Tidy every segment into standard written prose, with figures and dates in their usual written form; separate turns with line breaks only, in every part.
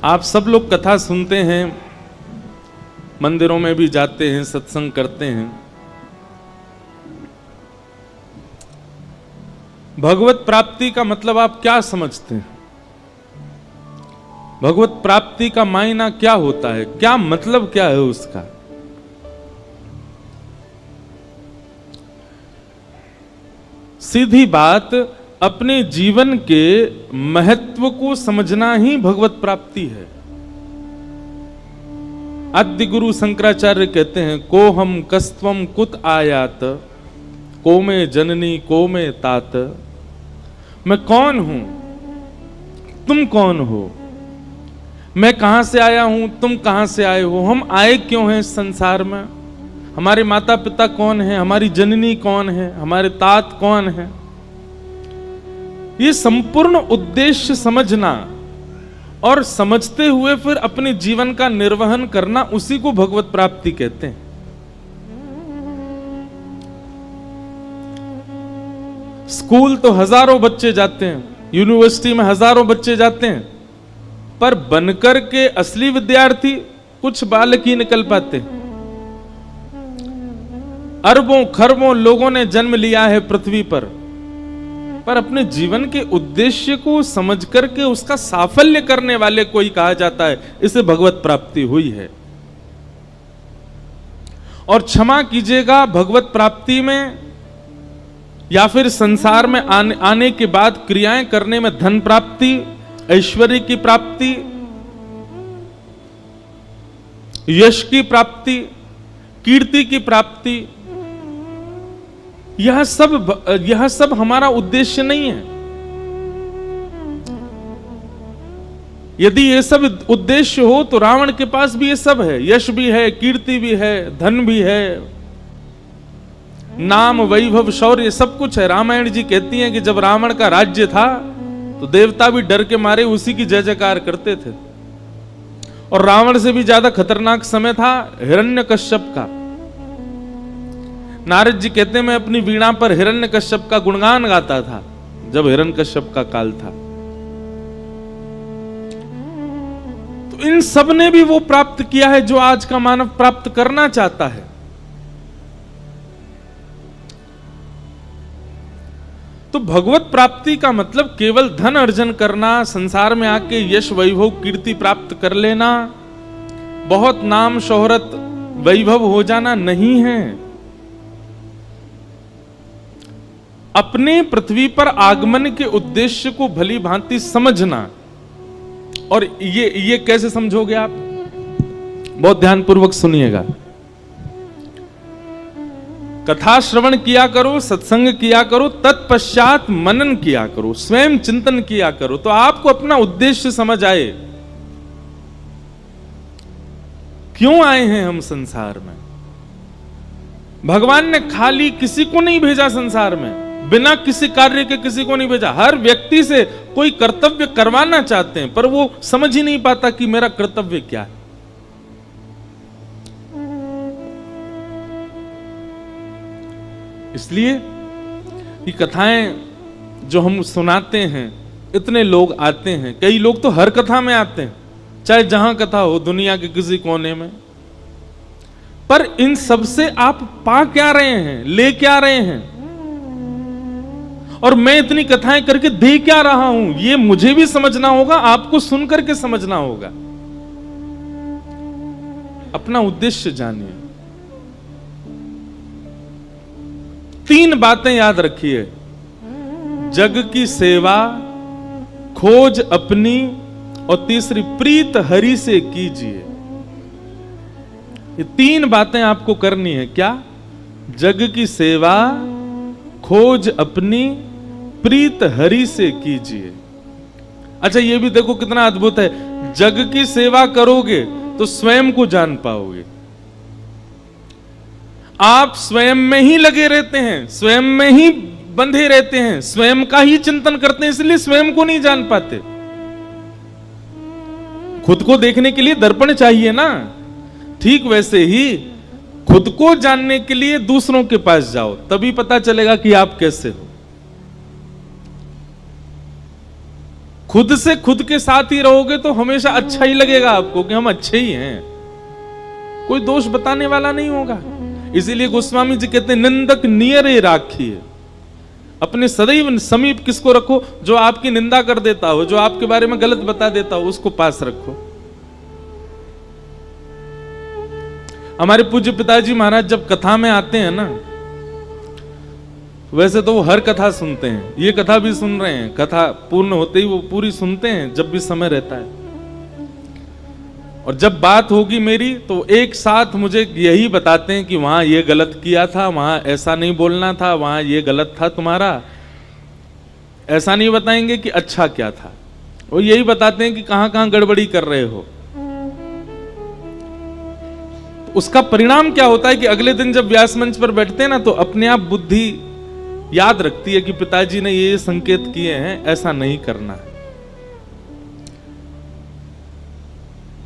आप सब लोग कथा सुनते हैं, मंदिरों में भी जाते हैं, सत्संग करते हैं। भगवत प्राप्ति का मतलब आप क्या समझते हैं? भगवत प्राप्ति का मायना क्या होता है? क्या मतलब क्या है उसका? सीधी बात, अपने जीवन के महत्व को समझना ही भगवत प्राप्ति है। आद्य गुरु शंकराचार्य कहते हैं, को हम कस्त्वम कुत आयात, को में जननी को में तात। मैं कौन हूं, तुम कौन हो? मैं कहां से आया हूं, तुम कहां से आए हो? हम आए क्यों हैं इस संसार में? हमारे माता पिता कौन है? हमारी जननी कौन है? हमारे तात कौन है? ये संपूर्ण उद्देश्य समझना और समझते हुए फिर अपने जीवन का निर्वहन करना, उसी को भगवत प्राप्ति कहते हैं। स्कूल तो हजारों बच्चे जाते हैं, यूनिवर्सिटी में हजारों बच्चे जाते हैं, पर बनकर के असली विद्यार्थी कुछ बालक ही निकल पाते हैं। अरबों खरबों लोगों ने जन्म लिया है पृथ्वी पर अपने जीवन के उद्देश्य को समझ करके उसका साफल्य करने वाले को ही कहा जाता है, इसे भगवत प्राप्ति हुई है। और क्षमा कीजिएगा, भगवत प्राप्ति में या फिर संसार में आने के बाद क्रियाएं करने में धन प्राप्ति, ऐश्वर्य की प्राप्ति, यश की प्राप्ति, कीर्ति की प्राप्ति, यह सब हमारा उद्देश्य नहीं है। यदि ये सब उद्देश्य हो तो रावण के पास भी ये सब है, यश भी है, कीर्ति भी है, धन भी है, नाम वैभव शौर्य सब कुछ है। रामायण जी कहती हैं कि जब रावण का राज्य था तो देवता भी डर के मारे उसी की जय जयकार करते थे। और रावण से भी ज्यादा खतरनाक समय था हिरण्यकश्यप का। नारद जी कहते हैं, मैं अपनी वीणा पर हिरण्यकश्यप का गुणगान गाता था जब हिरण्यकश्यप का काल था। तो इन सब ने भी वो प्राप्त किया है जो आज का मानव प्राप्त करना चाहता है। तो भगवत प्राप्ति का मतलब केवल धन अर्जन करना, संसार में आके यश वैभव कीर्ति प्राप्त कर लेना, बहुत नाम शोहरत वैभव हो जाना नहीं है। अपने पृथ्वी पर आगमन के उद्देश्य को भली भांति समझना। और ये कैसे समझोगे आप? बहुत ध्यानपूर्वक सुनिएगा। कथा श्रवण किया करो, सत्संग किया करो, तत्पश्चात मनन किया करो, स्वयं चिंतन किया करो, तो आपको अपना उद्देश्य समझ आए। क्यों आए हैं हम संसार में? भगवान ने खाली किसी को नहीं भेजा संसार में, बिना किसी कार्य के किसी को नहीं भेजा। हर व्यक्ति से कोई कर्तव्य करवाना चाहते हैं, पर वो समझ ही नहीं पाता कि मेरा कर्तव्य क्या है। इसलिए ये कथाएं जो हम सुनाते हैं, इतने लोग आते हैं, कई लोग तो हर कथा में आते हैं, चाहे जहां कथा हो दुनिया के किसी कोने में, पर इन सब से आप पा क्या रहे हैं, ले क्या रहे हैं? और मैं इतनी कथाएं करके दे क्या रहा हूं, ये मुझे भी समझना होगा, आपको सुन करके समझना होगा। अपना उद्देश्य जानिए। 3 बातें याद रखिए, जग की सेवा, खोज अपनी, और तीसरी प्रीत हरि से कीजिए। ये 3 बातें आपको करनी है। क्या? जग की सेवा, खोज अपनी, प्रीत हरि से कीजिए। अच्छा, ये भी देखो कितना अद्भुत है। जग की सेवा करोगे तो स्वयं को जान पाओगे। आप स्वयं में ही लगे रहते हैं, स्वयं में ही बंधे रहते हैं, स्वयं का ही चिंतन करते हैं, इसलिए स्वयं को नहीं जान पाते। खुद को देखने के लिए दर्पण चाहिए ना, ठीक वैसे ही खुद को जानने के लिए दूसरों के पास जाओ, तभी पता चलेगा कि आप कैसे हो। खुद से खुद के साथ ही रहोगे तो हमेशा अच्छा ही लगेगा आपको कि हम अच्छे ही हैं, कोई दोष बताने वाला नहीं होगा। इसीलिए गोस्वामी जी कहते हैं निंदक नियरे राखिए, अपने सदैव समीप किसको रखो? जो आपकी निंदा कर देता हो, जो आपके बारे में गलत बता देता हो, उसको पास रखो। हमारे पूज्य पिताजी महाराज जब कथा में आते हैं ना, वैसे तो वो हर कथा सुनते हैं, ये कथा भी सुन रहे हैं, कथा पूर्ण होते ही वो पूरी सुनते हैं जब भी समय रहता है। और जब बात होगी मेरी तो एक साथ मुझे यही बताते हैं कि वहां ये गलत किया था, वहां ऐसा नहीं बोलना था, वहां ये गलत था तुम्हारा। ऐसा नहीं बताएंगे कि अच्छा क्या था, वो यही बताते हैं कि कहां कहां गड़बड़ी कर रहे हो। उसका परिणाम क्या होता है कि अगले दिन जब व्यास मंच पर बैठते हैं ना, तो अपने आप बुद्धि याद रखती है कि पिताजी ने ये संकेत किए हैं, ऐसा नहीं करना है।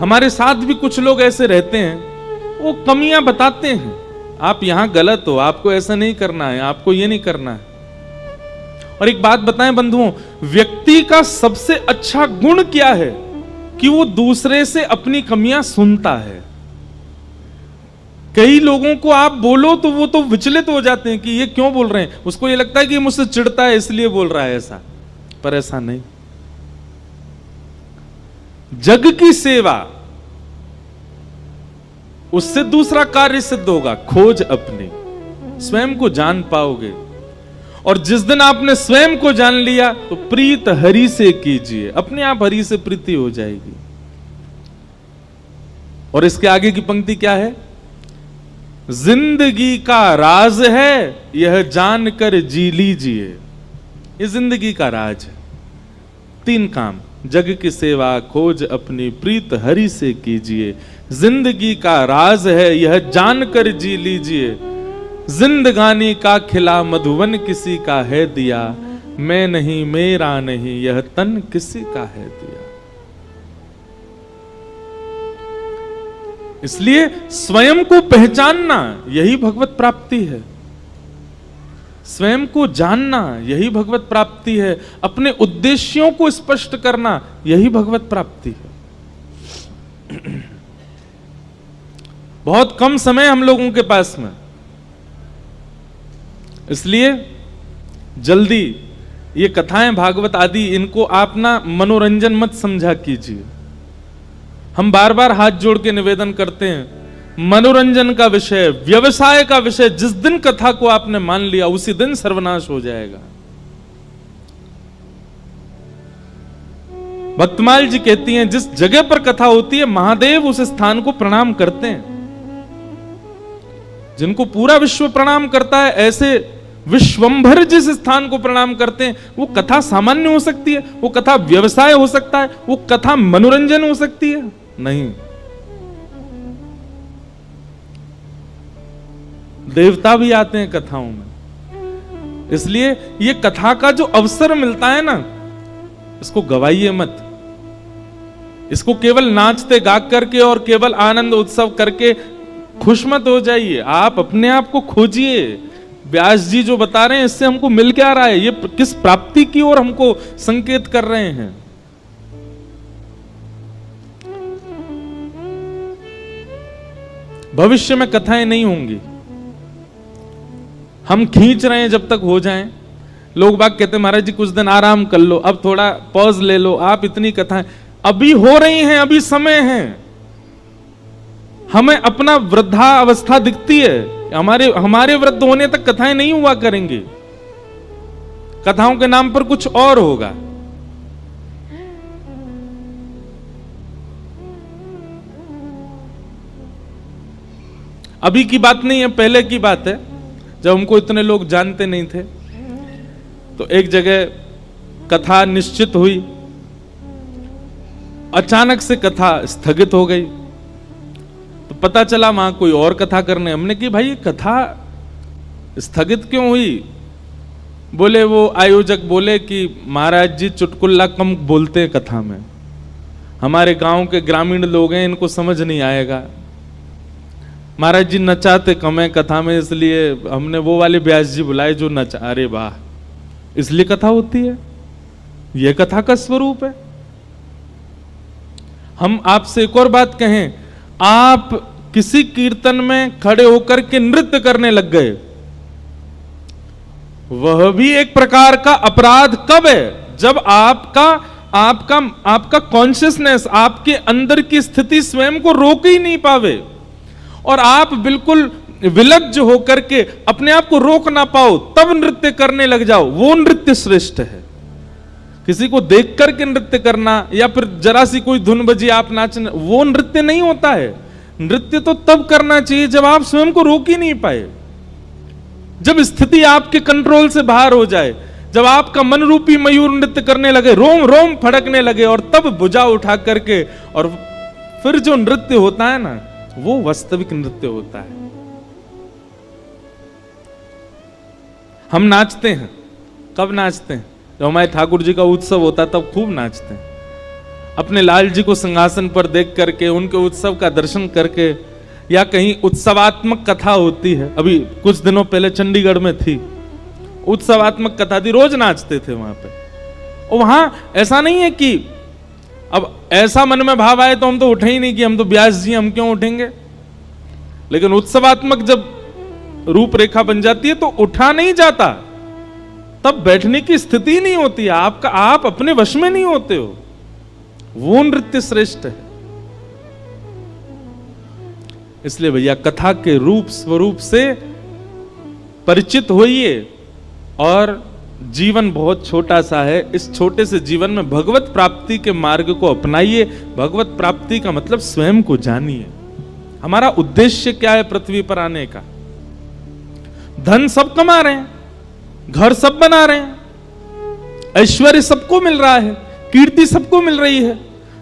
हमारे साथ भी कुछ लोग ऐसे रहते हैं, वो कमियां बताते हैं, आप यहां गलत हो, आपको ऐसा नहीं करना है, आपको ये नहीं करना है। और एक बात बताएं बंधुओं, व्यक्ति का सबसे अच्छा गुण क्या है? कि वो दूसरे से अपनी कमियां सुनता है। कई लोगों को आप बोलो तो वो तो विचलित हो जाते हैं कि ये क्यों बोल रहे हैं, उसको ये लगता है कि मुझसे चिढ़ता है इसलिए बोल रहा है ऐसा, पर ऐसा नहीं। जग की सेवा, उससे दूसरा कार्य सिद्ध होगा, खोज अपनी, स्वयं को जान पाओगे। और जिस दिन आपने स्वयं को जान लिया तो प्रीत हरि से कीजिए, अपने आप हरि से प्रीति हो जाएगी। और इसके आगे की पंक्ति क्या है? जिंदगी का राज है यह जानकर जी लीजिए। ये जिंदगी का राज है। 3 काम, जग की सेवा, खोज अपनी, प्रीत हरि से कीजिए। जिंदगी का राज है यह जानकर जी लीजिए। जिंदगानी का खिला मधुवन किसी का है दिया, मैं नहीं मेरा नहीं यह तन किसी का है दिया। इसलिए स्वयं को पहचानना यही भगवत प्राप्ति है, स्वयं को जानना यही भगवत प्राप्ति है, अपने उद्देश्यों को स्पष्ट करना यही भगवत प्राप्ति है। बहुत कम समय हम लोगों के पास में, इसलिए जल्दी ये कथाएं भागवत आदि इनको आप ना मनोरंजन मत समझा कीजिए। हम बार बार हाथ जोड़ के निवेदन करते हैं, मनोरंजन का विषय, व्यवसाय का विषय जिस दिन कथा को आपने मान लिया उसी दिन सर्वनाश हो जाएगा। भक्तमाल जी कहती हैं, जिस जगह पर कथा होती है महादेव उस स्थान को प्रणाम करते हैं। जिनको पूरा विश्व प्रणाम करता है, ऐसे विश्वंभर जिस स्थान को प्रणाम करते हैं, वो कथा सामान्य हो सकती है, वो कथा व्यवसाय हो सकता है, वो कथा मनोरंजन हो सकती है? नहीं। देवता भी आते हैं कथाओं में। इसलिए ये कथा का जो अवसर मिलता है ना, इसको गवाइए मत। इसको केवल नाचते गा करके और केवल आनंद उत्सव करके खुश मत हो जाइए। आप अपने आप को खोजिए। व्यास जी जो बता रहे हैं इससे हमको मिल क्या रहा है, ये किस प्राप्ति की ओर हमको संकेत कर रहे हैं। भविष्य में कथाएं नहीं होंगी, हम खींच रहे हैं जब तक हो जाएं। लोग बाग कहते हैं महाराज जी कुछ दिन आराम कर लो, अब थोड़ा पॉज ले लो, आप इतनी कथाएं अभी हो रही हैं, अभी समय है। हमें अपना वृद्धा अवस्था दिखती है, हमारे वृद्ध होने तक कथाएं नहीं हुआ करेंगी, कथाओं के नाम पर कुछ और होगा। अभी की बात नहीं है, पहले की बात है, जब हमको इतने लोग जानते नहीं थे। तो एक जगह कथा निश्चित हुई, अचानक से कथा स्थगित हो गई। तो पता चला वहां कोई और कथा करने। हमने कि भाई कथा स्थगित क्यों हुई? बोले वो आयोजक बोले कि महाराज जी चुटकुल्ला कम बोलते हैं कथा में, हमारे गांव के ग्रामीण लोग हैं, इनको समझ नहीं आएगा। महाराज जी नचाते कम है कथा में, इसलिए हमने वो वाले व्यास जी बुलाए जो नचा। अरे वाह, इसलिए कथा होती है? यह कथा का स्वरूप है। हम आपसे एक और बात कहें, आप किसी कीर्तन में खड़े होकर के नृत्य करने लग गए, वह भी एक प्रकार का अपराध कब है? जब आपका कॉन्शियसनेस, आपके अंदर की स्थिति स्वयं को रोक ही नहीं पावे और आप बिल्कुल विलज्ज होकर के अपने आप को रोक ना पाओ, तब नृत्य करने लग जाओ, वो नृत्य श्रेष्ठ है। किसी को देख करके नृत्य करना या फिर जरा सी कोई धुन बजी आप नाचना, वो नृत्य नहीं होता है। नृत्य तो तब करना चाहिए जब आप स्वयं को रोक ही नहीं पाए, जब स्थिति आपके कंट्रोल से बाहर हो जाए, जब आपका मन रूपी मयूर नृत्य करने लगे, रोम रोम फड़कने लगे, और तब भुजा उठा करके, और फिर जो नृत्य होता है ना, वो वास्तविक नृत्य होता है। हम नाचते हैं, कब नाचते हैं? जब हमारे ठाकुर जी का उत्सव होता है तब खूब नाचते हैं। अपने लाल जी को सिंहासन पर देख करके, उनके उत्सव का दर्शन करके, या कहीं उत्सवात्मक कथा होती है, अभी कुछ दिनों पहले चंडीगढ़ में थी, उत्सवात्मक कथा थी, रोज नाचते थे वहां पे। और वहां ऐसा नहीं है कि अब ऐसा मन में भाव आए तो हम तो उठे ही नहीं कि हम तो व्यास जी, हम क्यों उठेंगे, लेकिन उत्सवात्मक जब रूपरेखा बन जाती है तो उठा नहीं जाता, तब बैठने की स्थिति नहीं होती है आपका, आप अपने वश में नहीं होते हो, वो नृत्य श्रेष्ठ है। इसलिए भैया कथा के रूप स्वरूप से परिचित होइए, और जीवन बहुत छोटा सा है, इस छोटे से जीवन में भगवत प्राप्ति के मार्ग को अपनाइए। भगवत प्राप्ति का मतलब स्वयं को जानिए। हमारा उद्देश्य क्या है पृथ्वी पर आने का? धन सब कमा रहे हैं, घर सब बना रहे हैं, ऐश्वर्य सबको मिल रहा है, कीर्ति सबको मिल रही है,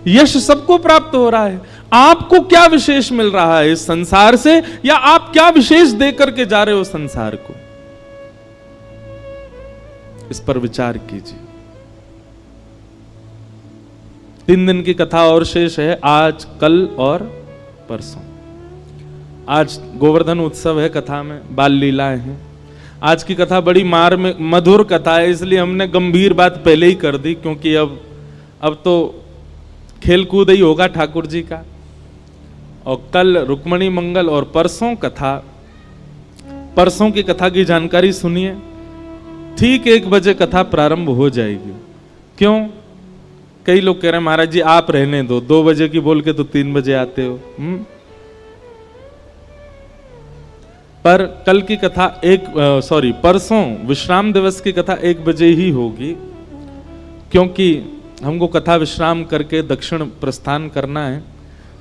यश सबको प्राप्त हो रहा है। आपको क्या विशेष मिल रहा है इस संसार से, या आप क्या विशेष दे करके जा रहे हो संसार को? इस पर विचार कीजिए। 3 दिन की कथा और शेष है, आज, कल और परसों। आज गोवर्धन उत्सव है, कथा में बाल लीलाएं हैं। आज की कथा बड़ी मधुर कथा है, इसलिए हमने गंभीर बात पहले ही कर दी, क्योंकि अब तो खेल कूद ही होगा ठाकुर जी का। और कल रुक्मणी मंगल और परसों कथा। परसों की कथा की जानकारी सुनिए। ठीक 1 बजे कथा प्रारंभ हो जाएगी। क्यों? कई लोग कह रहे हैं महाराज जी आप रहने दो, 2 बजे की बोल के तो 3 बजे आते हो। पर कल की कथा परसों विश्राम दिवस की कथा 1 बजे ही होगी, क्योंकि हमको कथा विश्राम करके दक्षिण प्रस्थान करना है।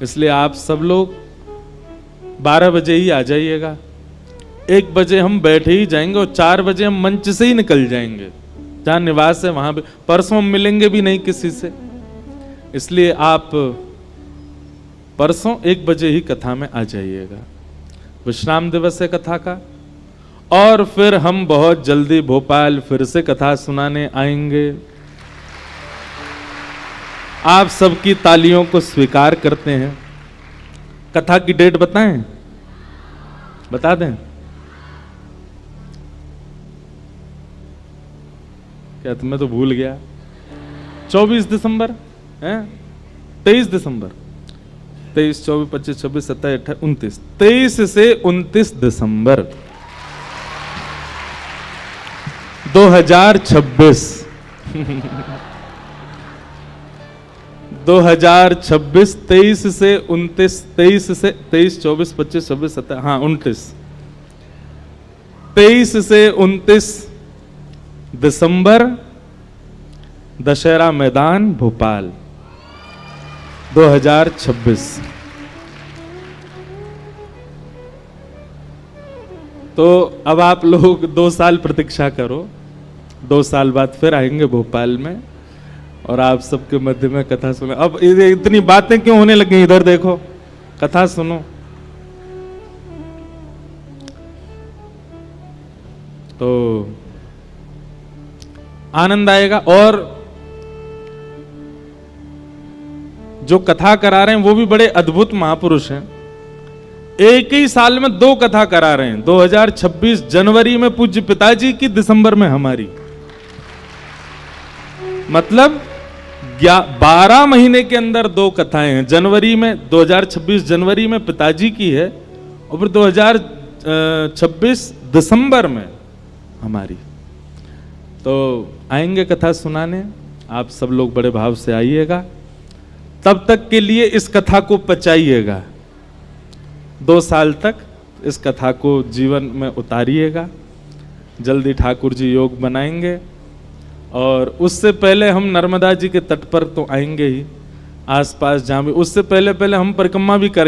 इसलिए आप सब लोग 12 बजे ही आ जाइएगा। 1 बजे हम बैठे ही जाएंगे और 4 बजे हम मंच से ही निकल जाएंगे, जहां निवास है वहां भी। परसों हम मिलेंगे भी नहीं किसी से, इसलिए आप परसों 1 बजे ही कथा में आ जाइएगा। विश्राम दिवस है कथा का। और फिर हम बहुत जल्दी भोपाल फिर से कथा सुनाने आएंगे। आप सबकी तालियों को स्वीकार करते हैं। कथा की डेट बताएं? बता दें? क्या तुम्हें तो भूल गया? 24 दिसंबर है, 23 दिसंबर, 23, 24, 25, 26, 27, 28, 29, 23 से 29 दिसंबर 2026 2026 23 से 29, 23 से 23, 24, 25, 26, 27, हाँ 29, 23 से 29 दिसंबर, दशहरा मैदान भोपाल 2026। तो अब आप लोग 2 साल प्रतीक्षा करो, 2 साल बाद फिर आएंगे भोपाल में और आप सबके मध्य में कथा सुनो। अब इतनी बातें क्यों होने लगी? इधर देखो, कथा सुनो। तो आनंद आएगा। और जो कथा करा रहे हैं वो भी बड़े अद्भुत महापुरुष हैं। एक ही साल में 2 कथा करा रहे हैं। 2026 जनवरी में पूज्य पिताजी की, दिसंबर में हमारी। मतलब 12 महीने के अंदर 2 कथाएं हैं। जनवरी में 2026 जनवरी में पिताजी की है और फिर 2026 दिसंबर में हमारी। तो आएंगे कथा सुनाने, आप सब लोग बड़े भाव से आइएगा। तब तक के लिए इस कथा को पचाइएगा, 2 साल तक इस कथा को जीवन में उतारिएगा। जल्दी ठाकुर जी योग बनाएंगे और उससे पहले हम नर्मदा जी के तट पर तो आएंगे ही, आसपास जहाँ भी, उससे पहले हम परिक्रमा भी करें।